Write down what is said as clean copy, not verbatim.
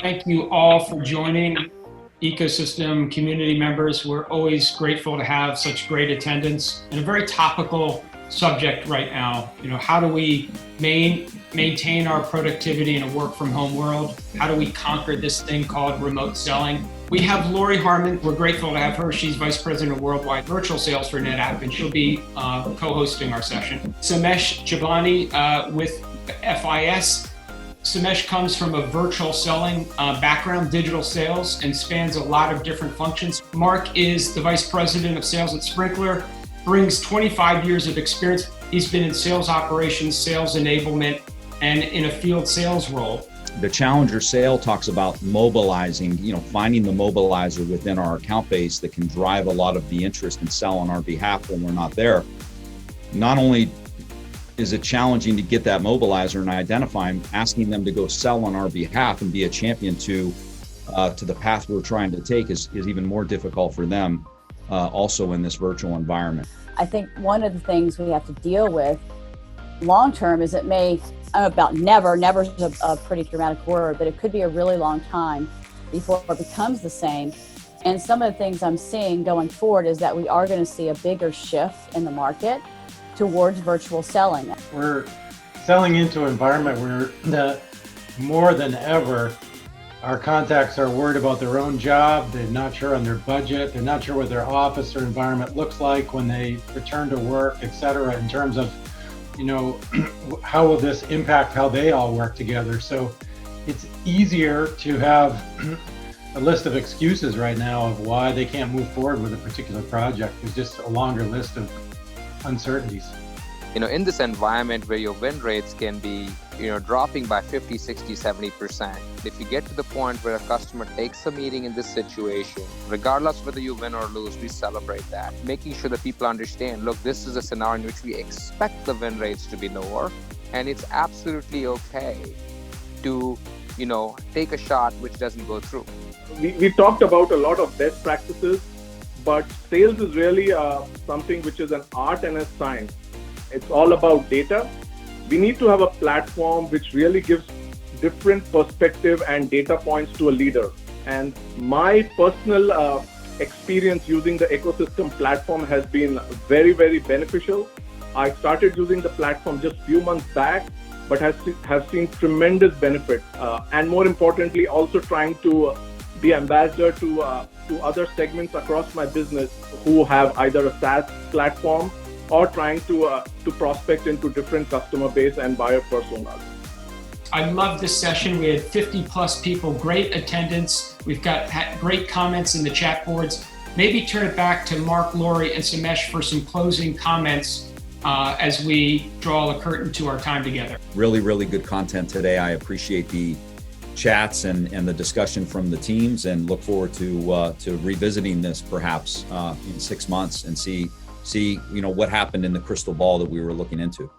Thank you all for joining. Ecosystem community members, we're always grateful to have such great attendance and a very topical subject right now. How do we maintain our productivity in a work from home world? How do we conquer this thing called remote selling? We have Lori Harmon. We're grateful to have her. She's Vice President of Worldwide Virtual Sales for NetApp, and she'll be co-hosting our session. Somesh Chablani with FIS. Somesh comes from a virtual selling background, digital sales, and spans a lot of different functions. Mark is the Vice President of Sales at Sprinklr, brings 25 years of experience. He's been in sales operations, sales enablement, and in a field sales role. The Challenger sale talks about mobilizing, finding the mobilizer within our account base that can drive a lot of the interest and sell on our behalf when we're not there. Not only is it challenging to get that mobilizer and identify them, asking them to go sell on our behalf and be a champion to the path we're trying to take is even more difficult for them also in this virtual environment. I think one of the things we have to deal with long term is never's a pretty dramatic word, but it could be a really long time before it becomes the same. And some of the things I'm seeing going forward is that we are going to see a bigger shift in the market towards virtual selling. We're selling into an environment where more than ever, our contacts are worried about their own job. They're not sure on their budget. They're not sure what their office or environment looks like when they return to work, et cetera, in terms of, how will this impact how they all work together? So it's easier to have a list of excuses right now of why they can't move forward with a particular project. There's just a longer list of uncertainties. In this environment where your win rates can be, dropping by 50, 60, 70%. If you get to the point where a customer takes a meeting in this situation, regardless whether you win or lose, we celebrate that. Making sure that people understand, look, this is a scenario in which we expect the win rates to be lower, and it's absolutely okay to, take a shot which doesn't go through. We talked about a lot of best practices, but sales is really something which is an art and a science. It's all about data. We need to have a platform which really gives different perspective and data points to a leader. And my personal experience using the ecosystem platform has been very, very beneficial. I started using the platform just a few months back, but have seen tremendous benefit. And more importantly, also trying to be ambassador to other segments across my business who have either a SaaS platform or trying to prospect into different customer base and buyer personas. I love this session. We had 50 plus people, great attendance. We've got great comments in the chat boards. Maybe turn it back to Mark, Lori, and Somesh for some closing comments as we draw a curtain to our time together. Really, really good content today. I appreciate the chats and the discussion from the teams, and look forward to revisiting this perhaps in 6 months and see what happened in the crystal ball that we were looking into.